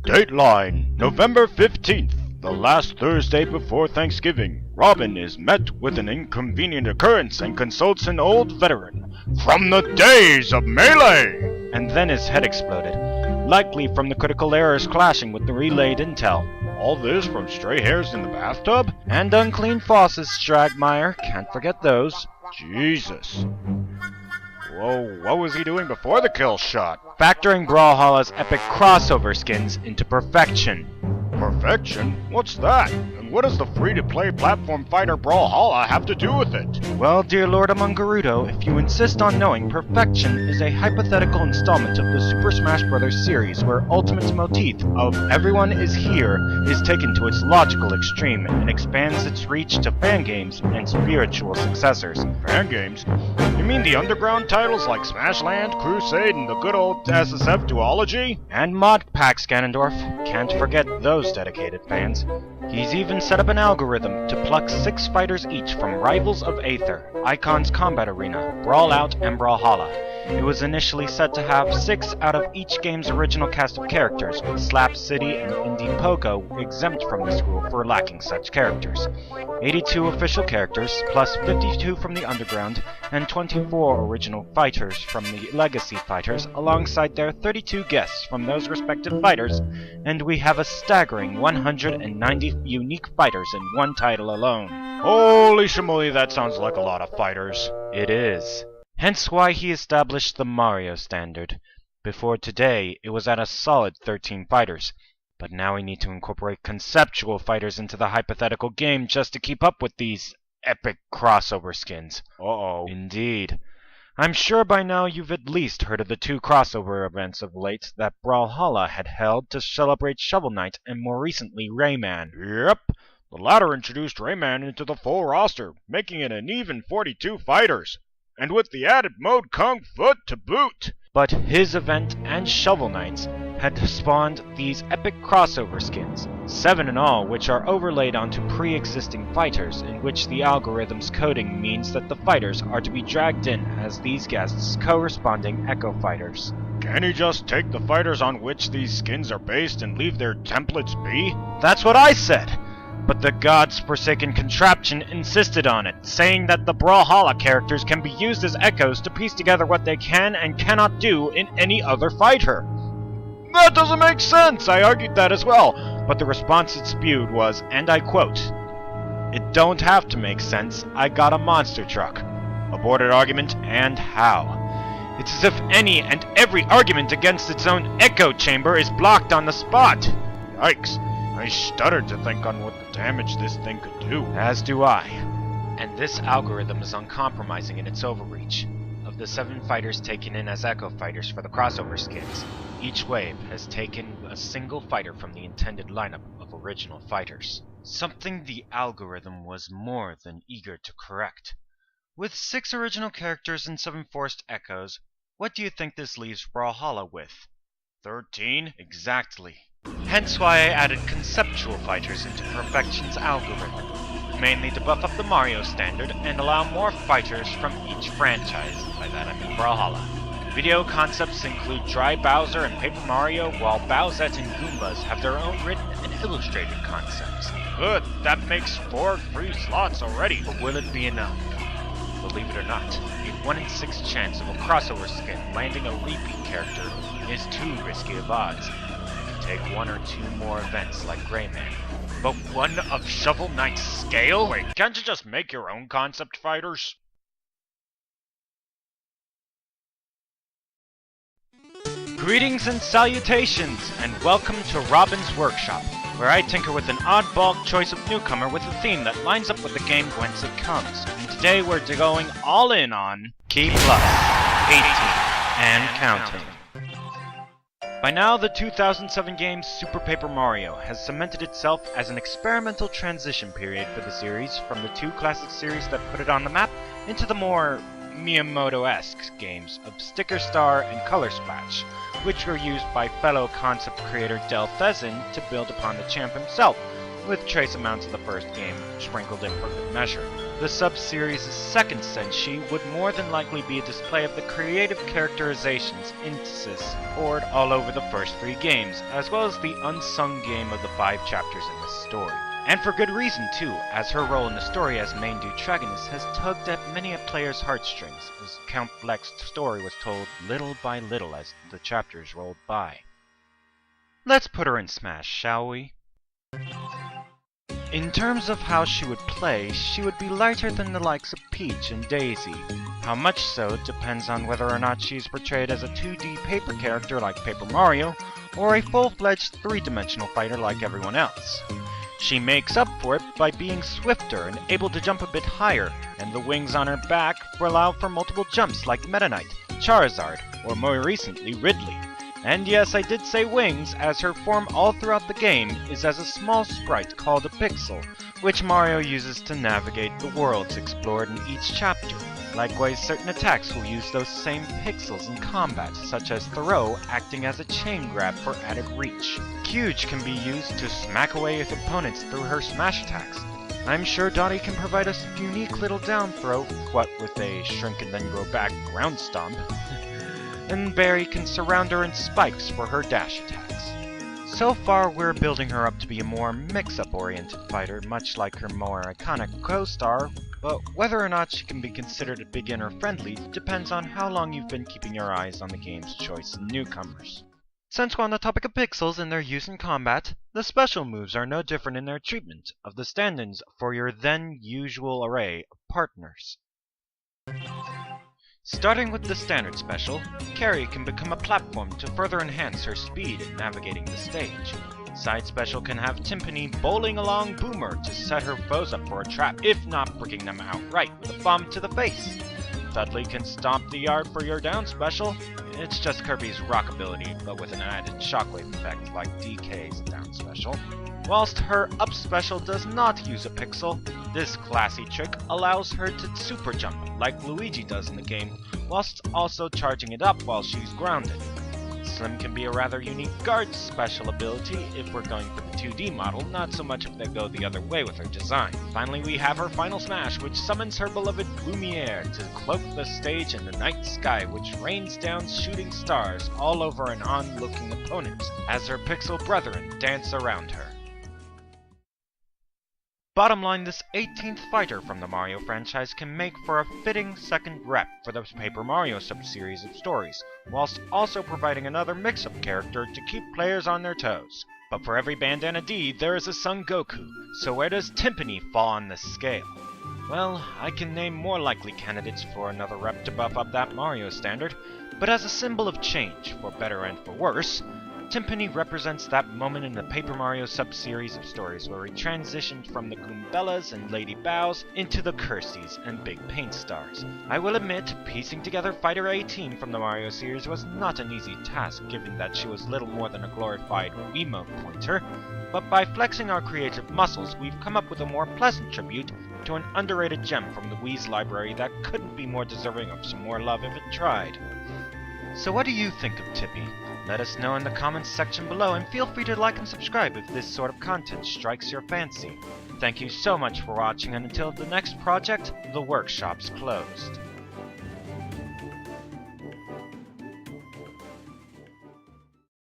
Dateline, November 15th, the last Thursday before Thanksgiving. Robin is met with an inconvenient occurrence and consults an old veteran. From the days of Melee! And then his head exploded, likely from the critical errors clashing with the relayed intel. All this from stray hairs in the bathtub? And unclean faucets, Stragmeyer. Can't forget those. Jesus. Whoa, what was he doing before the kill shot? Factoring Brawlhalla's epic crossover skins into perfection. Perfection? What's that? And what does the free-to-play platform fighter Brawlhalla have to do with it? Well, dear Lord among Gerudo, if you insist on knowing, perfection is a hypothetical installment of the Super Smash Bros. Series where Ultimate's motif of everyone is here is taken to its logical extreme and expands its reach to fan games and spiritual successors. Fan games? You mean the underground titles like Smashland, Crusade, and the good old SSF duology? And Mod Packs, Ganondorf. Can't forget those dedicated fans. He's even set up an algorithm to pluck 6 fighters each from Rivals of Aether, Icon's Combat Arena, Brawlout, and Brawlhalla. It was initially set to have 6 out of each game's original cast of characters, with Slap City and Indie Pogo exempt from this rule for lacking such characters. 82 official characters, plus 52 from the Underground, and 24 original fighters from the Legacy fighters, alongside their 32 guests from those respective fighters, and we have a staggering 190 unique fighters in one title alone. Holy shimoly, that sounds like a lot of fighters. It is. Hence why he established the Mario standard. Before today, it was at a solid 13 fighters. But now we need to incorporate conceptual fighters into the hypothetical game just to keep up with these epic crossover skins. Uh-oh. Indeed. I'm sure by now you've at least heard of the 2 crossover events of late that Brawlhalla had held to celebrate Shovel Knight and more recently Rayman. Yep. The latter introduced Rayman into the full roster, making it an even 42 fighters. And with the added mode Kung Foot to boot. But his event and Shovel Knights had spawned these epic crossover skins, 7 in all, which are overlaid onto pre-existing fighters, in which the algorithm's coding means that the fighters are to be dragged in as these guests' corresponding Echo Fighters. Can he just take the fighters on which these skins are based and leave their templates be? That's what I said! But the God's Forsaken contraption insisted on it, saying that the Brawlhalla characters can be used as echoes to piece together what they can and cannot do in any other fighter. That doesn't make sense! I argued that as well, but the response it spewed was, and I quote, "It don't have to make sense, I got a monster truck." Aborted argument, and how? It's as if any and every argument against its own echo chamber is blocked on the spot. Yikes. I shuddered to think on what the damage this thing could do. As do I. And this algorithm is uncompromising in its overreach. Of the 7 fighters taken in as Echo Fighters for the crossover skins, each wave has taken a single fighter from the intended lineup of original fighters. Something the algorithm was more than eager to correct. With 6 original characters and 7 forced echoes, what do you think this leaves Brawlhalla with? 13? Exactly. Hence why I added conceptual fighters into Perfection's algorithm, mainly to buff up the Mario standard and allow more fighters from each franchise, by that I mean Brawlhalla. Video concepts include Dry Bowser and Paper Mario, while Bowsette and Goombas have their own written and illustrated concepts. Good, that makes 4 free slots already, but will it be enough? Believe it or not, a 1 in 6 chance of a crossover skin landing a repeat character is too risky of odds. Take 1 or 2 more events like Rayman. But one of Shovel Knight's scale? Wait, can't you just make your own concept fighters? Greetings and salutations, and welcome to Robin's Workshop, where I tinker with an oddball choice of newcomer with a theme that lines up with the game whence it comes. And today we're going all in on Key Plus 18 and counting. By now, the 2007 game Super Paper Mario has cemented itself as an experimental transition period for the series from the 2 classic series that put it on the map into the more Miyamoto-esque games of Sticker Star and Color Splash, which were used by fellow concept creator Del Thezin to build upon the champ himself, with trace amounts of the first game sprinkled in for good measure. The sub-series' second senshi would more than likely be a display of the creative characterizations Intis poured all over the first 3 games, as well as the unsung game of the 5 chapters in this story. And for good reason too, as her role in the story as main Deuteragonist has tugged at many a player's heartstrings, as Count Bleck's story was told little by little as the chapters rolled by. Let's put her in Smash, shall we? In terms of how she would play, she would be lighter than the likes of Peach and Daisy. How much so depends on whether or not she is portrayed as a 2D paper character like Paper Mario, or a full-fledged 3-dimensional fighter like everyone else. She makes up for it by being swifter and able to jump a bit higher, and the wings on her back allow for multiple jumps like Meta Knight, Charizard, or more recently Ridley. And yes, I did say wings, as her form all throughout the game is as a small sprite called a pixel, which Mario uses to navigate the worlds explored in each chapter. Likewise, certain attacks will use those same pixels in combat, such as Throw acting as a chain grab for added reach. Kyuge can be used to smack away with opponents through her smash attacks. I'm sure Dottie can provide us a unique little down throw, what with a shrink and then grow back ground stomp. And Barry can surround her in spikes for her dash attacks. So far, we're building her up to be a more mix-up oriented fighter, much like her more iconic co-star, but whether or not she can be considered beginner-friendly depends on how long you've been keeping your eyes on the game's choice of newcomers. Since we're on the topic of pixels and their use in combat, the special moves are no different in their treatment of the stand-ins for your then-usual array of partners. Starting with the standard special, Carrie can become a platform to further enhance her speed in navigating the stage. Side special can have Timpani bowling along Boomer to set her foes up for a trap, if not bricking them outright with a bomb to the face. Dudley can stomp the yard for your down special. It's just Kirby's rock ability, but with an added shockwave effect like DK's down special. Whilst her up special does not use a pixel, this classy trick allows her to super jump like Luigi does in the game, whilst also charging it up while she's grounded. Slim can be a rather unique guard special ability if we're going for the 2D model, not so much if they go the other way with her design. Finally, we have her final smash, which summons her beloved Lumiere to cloak the stage in the night sky, which rains down shooting stars all over an onlooking opponent as her pixel brethren dance around her. Bottom line, this 18th fighter from the Mario franchise can make for a fitting second rep for the Paper Mario sub-series of stories, whilst also providing another mix-up character to keep players on their toes. But for every Bandana D, there is a Son Goku, so where does Timpani fall on this scale? Well, I can name more likely candidates for another rep to buff up that Mario standard, but as a symbol of change, for better and for worse, Timpani represents that moment in the Paper Mario sub-series of stories where we transitioned from the Goombellas and Lady Bows into the Kirstys and Big Paint Stars. I will admit, piecing together Fighter 18 from the Mario series was not an easy task, given that she was little more than a glorified Wiimote pointer, but by flexing our creative muscles, we've come up with a more pleasant tribute to an underrated gem from the Wii's library that couldn't be more deserving of some more love if it tried. So what do you think of Tippy? Let us know in the comments section below, and feel free to like and subscribe if this sort of content strikes your fancy. Thank you so much for watching, and until the next project, the workshop's closed.